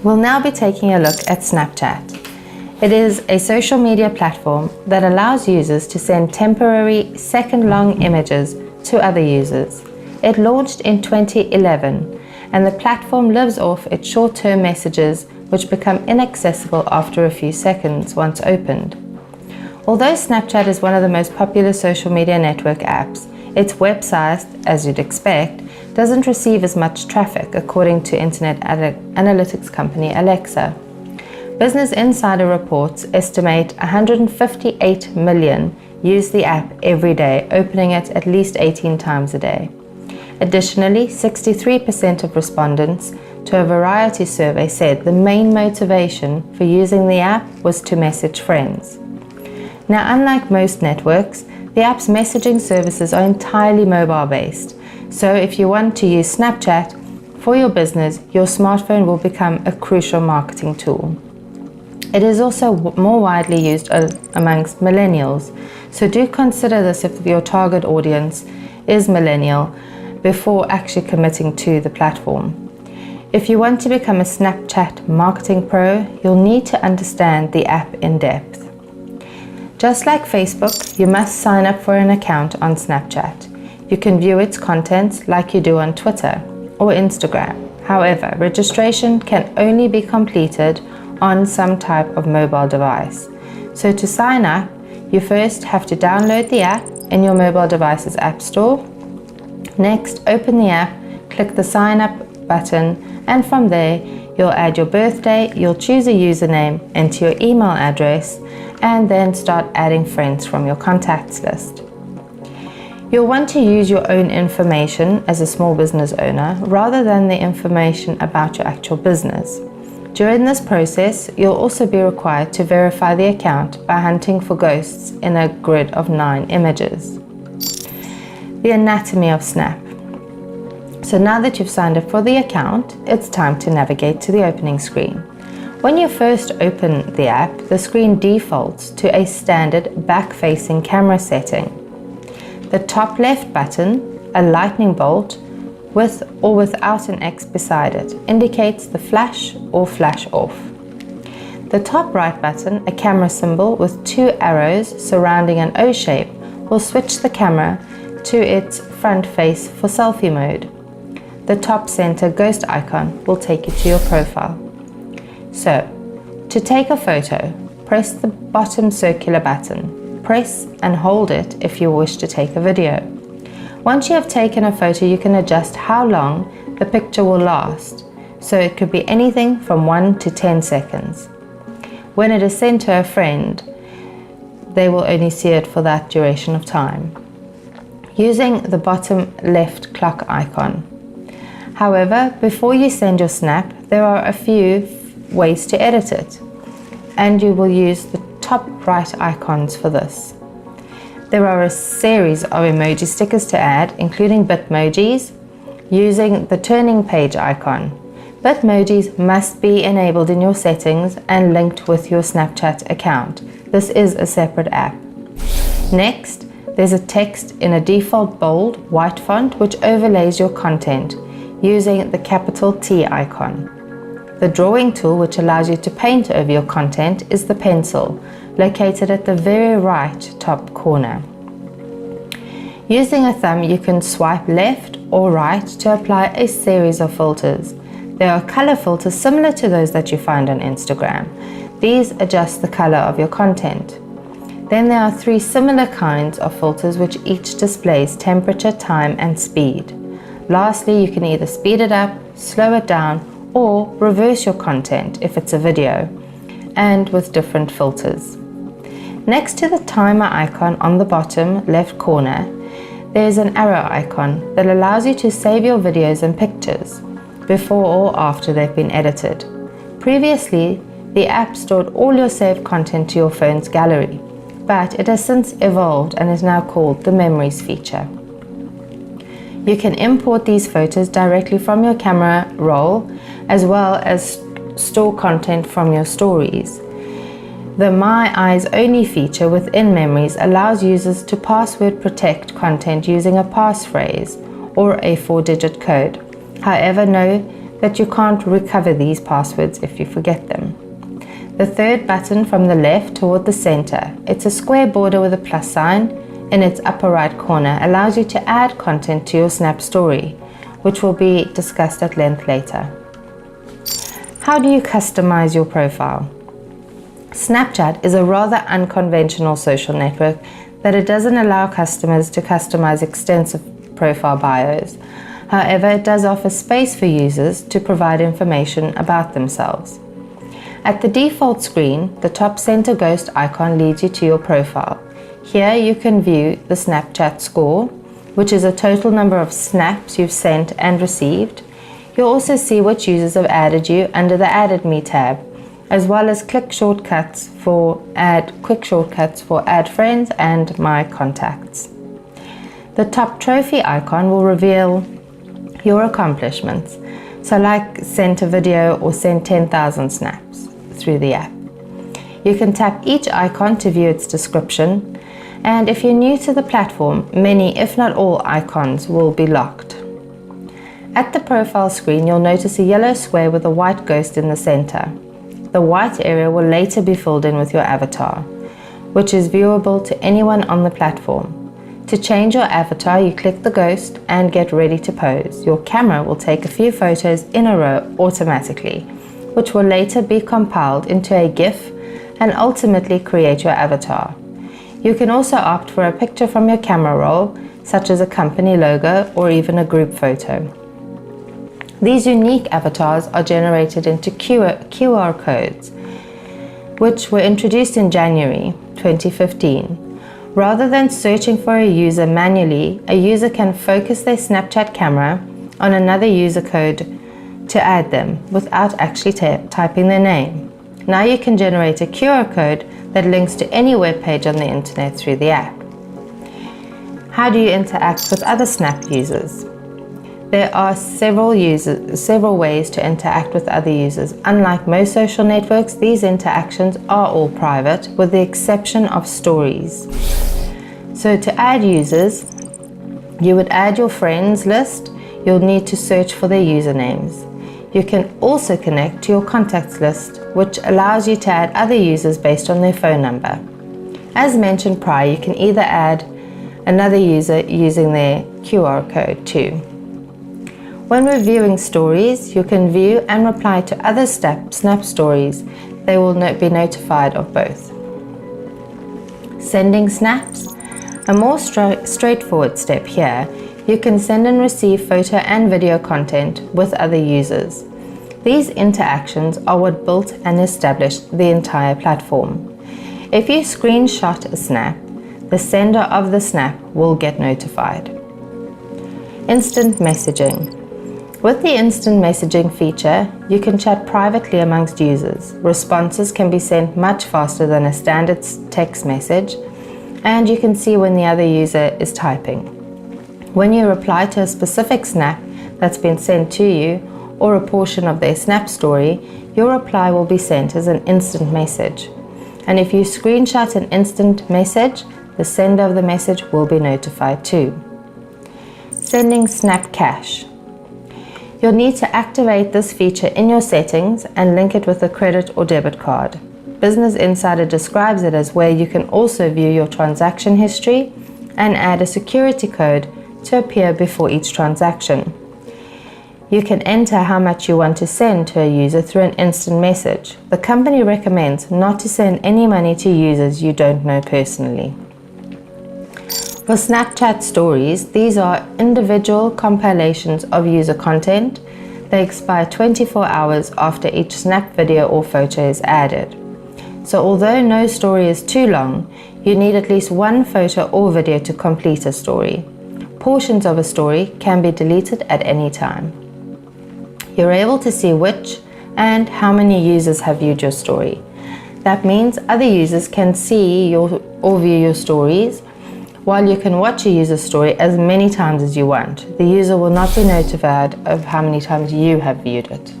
We'll now be taking a look at Snapchat. It is a social media platform that allows users to send temporary second-long images to other users. It launched in 2011, and the platform lives off its short-term messages, which become inaccessible after a few seconds once opened. Although Snapchat is one of the most popular social media network apps, its website, as you'd expect, doesn't receive as much traffic, according to internet analytics company Alexa. Business Insider reports estimate 158 million use the app every day, opening it at least 18 times a day. Additionally, 63% of respondents to a Variety survey said the main motivation for using the app was to message friends. Now, unlike most networks, the app's messaging services are entirely mobile-based. So if you want to use Snapchat for your business, your smartphone will become a crucial marketing tool. It is also more widely used amongst millennials, so do consider this if your target audience is millennial before actually committing to the platform. If you want to become a Snapchat marketing pro, you'll need to understand the app in depth. Just like Facebook, you must sign up for an account on Snapchat. You can view its contents like you do on Twitter or Instagram. However, registration can only be completed on some type of mobile device. So to sign up, you first have to download the app in your mobile device's app store. Next, open the app, click the sign up button, and from there, you'll add your birthday, you'll choose a username, enter your email address, and then start adding friends from your contacts list. You'll want to use your own information as a small business owner rather than the information about your actual business. During this process, you'll also be required to verify the account by hunting for ghosts in a grid of 9 images. The anatomy of Snap. So now that you've signed up for the account, it's time to navigate to the opening screen. When you first open the app, the screen defaults to a standard back-facing camera setting. The top left button, a lightning bolt, with or without an X beside it, indicates the flash or flash off. The top right button, a camera symbol with 2 arrows surrounding an O shape, will switch the camera to its front face for selfie mode. The top center ghost icon will take you to your profile. So, to take a photo, press the bottom circular button. Press and hold it if you wish to take a video. Once you have taken a photo, you can adjust how long the picture will last. So it could be anything from 1 to 10 seconds. When it is sent to a friend, they will only see it for that duration of time, using the bottom left clock icon. However, before you send your snap, there are a few ways to edit it, and you will use the top right icons for this. There are a series of emoji stickers to add, including Bitmojis, using the turning page icon. Bitmojis must be enabled in your settings and linked with your Snapchat account. This is a separate app. Next, there's a text in a default bold white font which overlays your content using the capital T icon. The drawing tool, which allows you to paint over your content, is the pencil, located at the very right top corner. Using a thumb, you can swipe left or right to apply a series of filters. There are color filters similar to those that you find on Instagram. These adjust the color of your content. Then there are 3 similar kinds of filters which each displays temperature, time, and speed. Lastly, you can either speed it up, slow it down, or reverse your content if it's a video, and with different filters. Next to the timer icon on the bottom left corner, there is an arrow icon that allows you to save your videos and pictures before or after they've been edited. Previously, the app stored all your saved content to your phone's gallery, but it has since evolved and is now called the Memories feature. You can import these photos directly from your camera roll, as well as store content from your stories. The My Eyes Only feature within Memories allows users to password protect content using a passphrase or a 4-digit code. However, know that you can't recover these passwords if you forget them. The third button from the left toward the center, it's a square border with a plus sign in its upper right corner, allows you to add content to your Snap story, which will be discussed at length later. How do you customize your profile? Snapchat is a rather unconventional social network that it doesn't allow customers to customize extensive profile bios. However, it does offer space for users to provide information about themselves. At the default screen, the top center ghost icon leads you to your profile. Here you can view the Snapchat score, which is a total number of snaps you've sent and received. You'll also see which users have added you under the Added Me tab, as well as quick shortcuts for add friends and my contacts. The top trophy icon will reveal your accomplishments, so like sent a video or sent 10,000 snaps through the app. You can tap each icon to view its description, and if you're new to the platform, many, if not all, icons will be locked. At the profile screen, you'll notice a yellow square with a white ghost in the center. The white area will later be filled in with your avatar, which is viewable to anyone on the platform. To change your avatar, you click the ghost and get ready to pose. Your camera will take a few photos in a row automatically, which will later be compiled into a GIF and ultimately create your avatar. You can also opt for a picture from your camera roll, such as a company logo or even a group photo. These unique avatars are generated into QR codes, which were introduced in January 2015. Rather than searching for a user manually, a user can focus their Snapchat camera on another user code to add them without actually typing their name. Now you can generate a QR code that links to any web page on the internet through the app. How do you interact with other Snap users? There are several ways to interact with other users. Unlike most social networks, these interactions are all private, with the exception of stories. So to add users, you would add your friends list. You'll need to search for their usernames. You can also connect to your contacts list, which allows you to add other users based on their phone number. As mentioned prior, you can either add another user using their QR code too. When reviewing stories, you can view and reply to other Snap stories. They will be notified of both. Sending snaps. A more straightforward step here. You can send and receive photo and video content with other users. These interactions are what built and established the entire platform. If you screenshot a snap, the sender of the snap will get notified. Instant messaging. With the instant messaging feature, you can chat privately amongst users. Responses can be sent much faster than a standard text message, and you can see when the other user is typing. When you reply to a specific snap that's been sent to you or a portion of their Snap story, your reply will be sent as an instant message. And if you screenshot an instant message, the sender of the message will be notified too. Sending Snap Cash. You'll need to activate this feature in your settings and link it with a credit or debit card. Business Insider describes it as where you can also view your transaction history and add a security code to appear before each transaction. You can enter how much you want to send to a user through an instant message. The company recommends not to send any money to users you don't know personally. For Snapchat stories, these are individual compilations of user content. They expire 24 hours after each Snap video or photo is added. So although no story is too long, you need at least one photo or video to complete a story. Portions of a story can be deleted at any time. You're able to see which and how many users have viewed your story. That means other users can see or view your stories, while you can watch a user's story as many times as you want. The user will not be notified of how many times you have viewed it.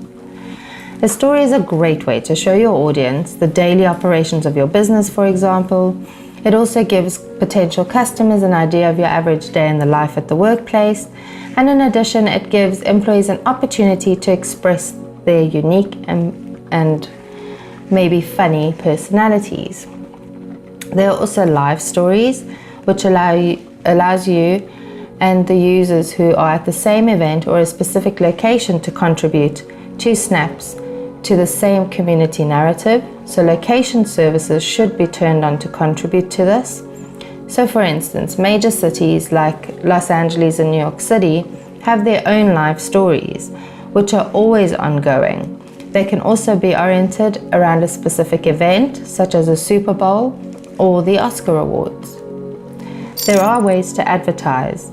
A story is a great way to show your audience the daily operations of your business, for example, It also gives potential customers an idea of your average day in the life at the workplace, and in addition, it gives employees an opportunity to express their unique and maybe funny personalities. There are also live stories, which allows you and the users who are at the same event or a specific location to contribute to snaps to the same community narrative. So location services should be turned on to contribute to this. So for instance, major cities like Los Angeles and New York City have their own live stories, which are always ongoing. They can also be oriented around a specific event, such as a Super Bowl or the Oscar Awards. There are ways to advertise.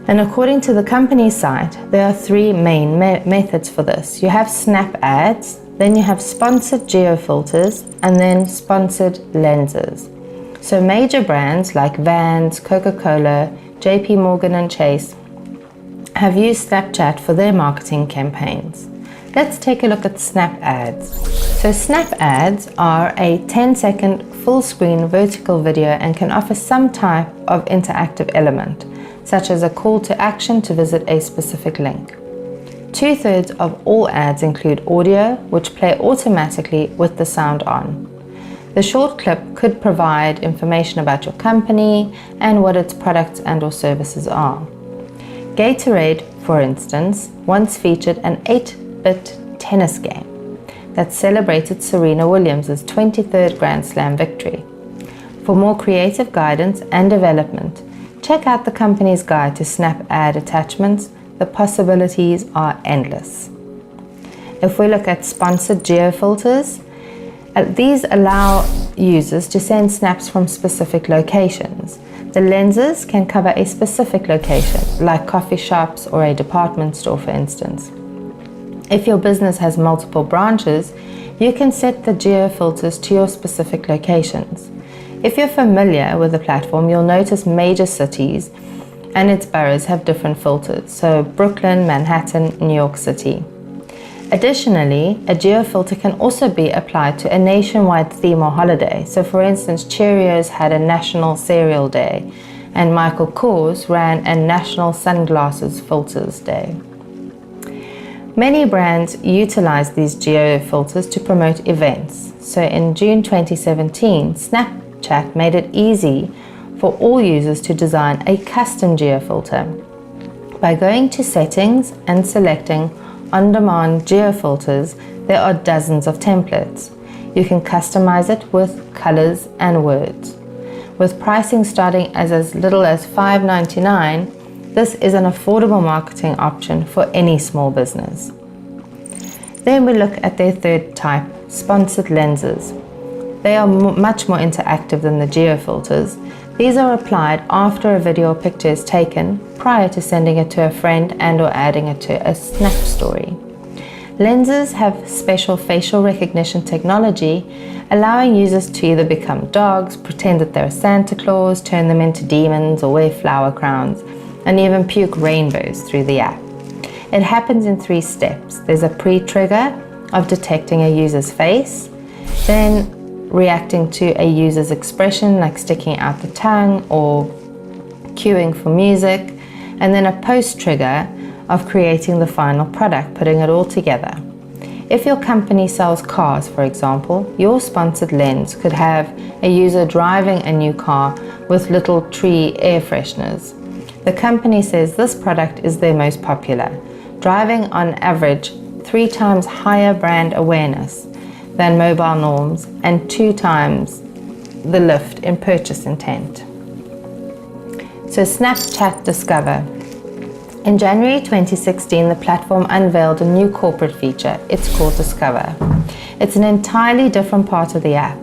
And according to the company's site, there are three main methods for this. You have Snap ads, then you have sponsored geofilters, and then sponsored lenses. So major brands like Vans, Coca-Cola, JP Morgan and Chase have used Snapchat for their marketing campaigns. Let's take a look at Snap ads. So Snap ads are a 10-second full-screen vertical video and can offer some type of interactive element, such as a call to action to visit a specific link. 2/3 of all ads include audio, which play automatically with the sound on. The short clip could provide information about your company and what its products and/or services are. Gatorade, for instance, once featured an 8-bit tennis game that celebrated Serena Williams' 23rd Grand Slam victory. For more creative guidance and development, check out the company's guide to Snap ad attachments. The possibilities are endless. If we look at sponsored geofilters, these allow users to send snaps from specific locations. The lenses can cover a specific location, like coffee shops or a department store, for instance. If your business has multiple branches, you can set the geofilters to your specific locations. If you're familiar with the platform, you'll notice major cities and its boroughs have different filters, so Brooklyn, Manhattan, New York City. Additionally, a geofilter can also be applied to a nationwide theme or holiday. So for instance, Cheerios had a National Cereal Day, and Michael Kors ran a National Sunglasses Filters Day. Many brands utilize these geofilters to promote events. So in June 2017, Snapchat made it easy for all users to design a custom geofilter. By going to settings and selecting on-demand geofilters, there are dozens of templates. You can customize it with colors and words. With pricing starting as little as $5.99, this is an affordable marketing option for any small business. Then we look at their third type, sponsored lenses. They are much more interactive than the geofilters. These are applied after a video or picture is taken, prior to sending it to a friend and or adding it to a Snap story. Lenses have special facial recognition technology, allowing users to either become dogs, pretend that they're Santa Claus, turn them into demons, or wear flower crowns, and even puke rainbows through the app. It happens in 3 steps. There's a pre-trigger of detecting a user's face, then reacting to a user's expression like sticking out the tongue or cueing for music, and then a post-trigger of creating the final product, putting it all together. If your company sells cars, for example, your sponsored lens could have a user driving a new car with little tree air fresheners. The company says this product is their most popular, driving on average 3 times higher brand awareness than mobile norms and 2 times the lift in purchase intent. So Snapchat Discover. In January 2016, the platform unveiled a new corporate feature. It's called Discover. It's an entirely different part of the app,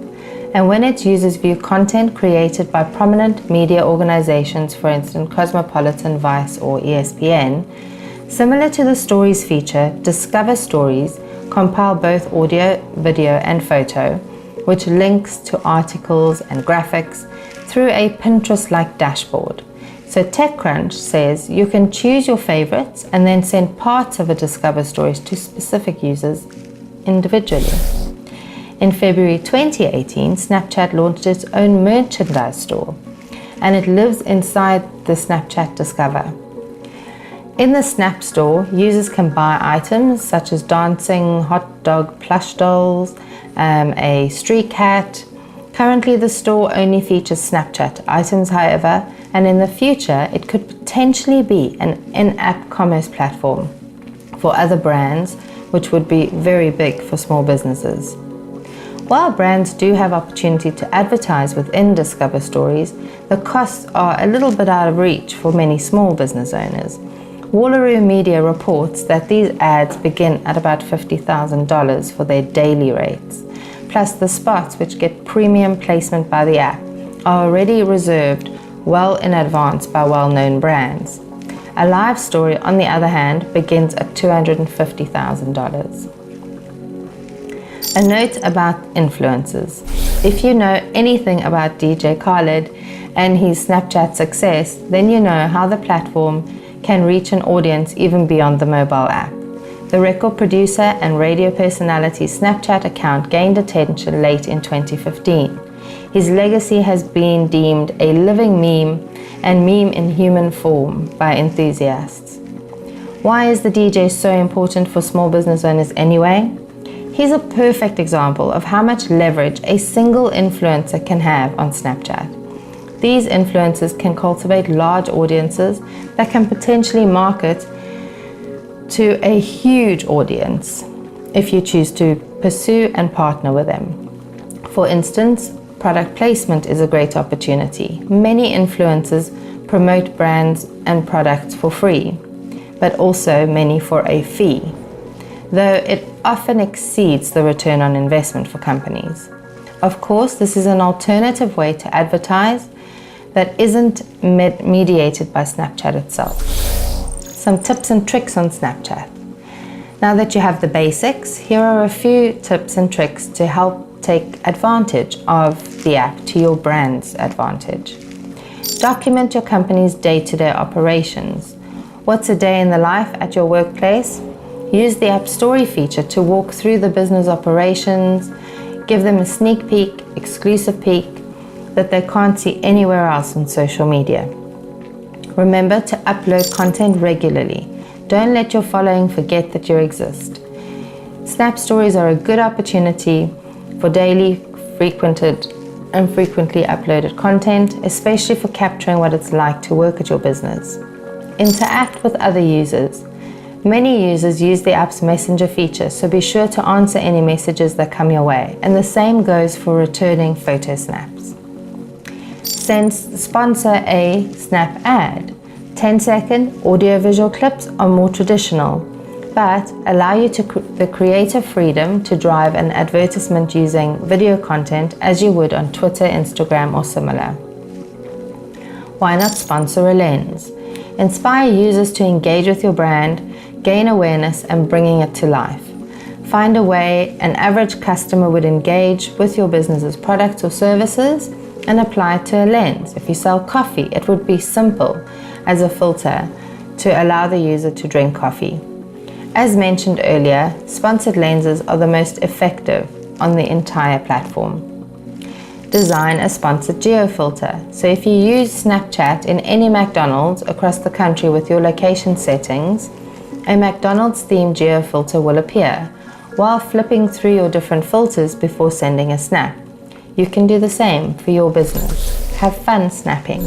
and when its users view content created by prominent media organizations, for instance Cosmopolitan, Vice, or ESPN, similar to the Stories feature, Discover Stories compile both audio, video, and photo, which links to articles and graphics through a Pinterest-like dashboard. So TechCrunch says you can choose your favorites and then send parts of a Discover Stories to specific users individually. In February 2018, Snapchat launched its own merchandise store, and it lives inside the Snapchat Discover. In the Snap store, users can buy items such as dancing hot dog plush dolls, a street cat. Currently, the store only features Snapchat items, however, and in the future, it could potentially be an in-app commerce platform for other brands, which would be very big for small businesses. While brands do have opportunity to advertise within Discover Stories, the costs are a little bit out of reach for many small business owners. Wallaroo Media reports that these ads begin at about $50,000 for their daily rates. Plus, the spots, which get premium placement by the app, are already reserved well in advance by well-known brands. A live story, on the other hand, begins at $250,000. A note about influencers. If you know anything about DJ Khaled and his Snapchat success, then you know how the platform can reach an audience even beyond the mobile app. The record producer and radio personality's Snapchat account gained attention late in 2015. His legacy has been deemed a living meme and meme in human form by enthusiasts. Why is the DJ so important for small business owners anyway? He's a perfect example of how much leverage a single influencer can have on Snapchat. These influencers can cultivate large audiences that can potentially market to a huge audience if you choose to pursue and partner with them. For instance, product placement is a great opportunity. Many influencers promote brands and products for free, but also many for a fee, though it often exceeds the return on investment for companies. Of course, this is an alternative way to advertise that isn't mediated by Snapchat itself. Some tips and tricks on Snapchat. Now that you have the basics, here are a few tips and tricks to help take advantage of the app to your brand's advantage. Document your company's day-to-day operations. What's a day in the life at your workplace? Use the App Story feature to walk through the business operations, give them a sneak peek, exclusive peek, that they can't see anywhere else on social media. Remember to upload content regularly. Don't let your following forget that you exist. Snap Stories are a good opportunity for daily, frequented, and frequently uploaded content, especially for capturing what it's like to work at your business. Interact with other users. Many users use the app's messenger feature, so be sure to answer any messages that come your way, and the same goes for returning photo snaps. Sponsor a Snap ad. 10-second audio-visual clips are more traditional, but allow you the creative freedom to drive an advertisement using video content as you would on Twitter, Instagram, or similar. Why not sponsor a lens? Inspire users to engage with your brand, gain awareness, and bringing it to life. Find a way an average customer would engage with your business's products or services and apply it to a lens. If you sell coffee, it would be simple as a filter to allow the user to drink coffee. As mentioned earlier, sponsored lenses are the most effective on the entire platform. Design a sponsored geo filter. So if you use Snapchat in any McDonald's across the country with your location settings, a McDonald's themed geo filter will appear while flipping through your different filters before sending a snap. You can do the same for your business. Have fun snapping.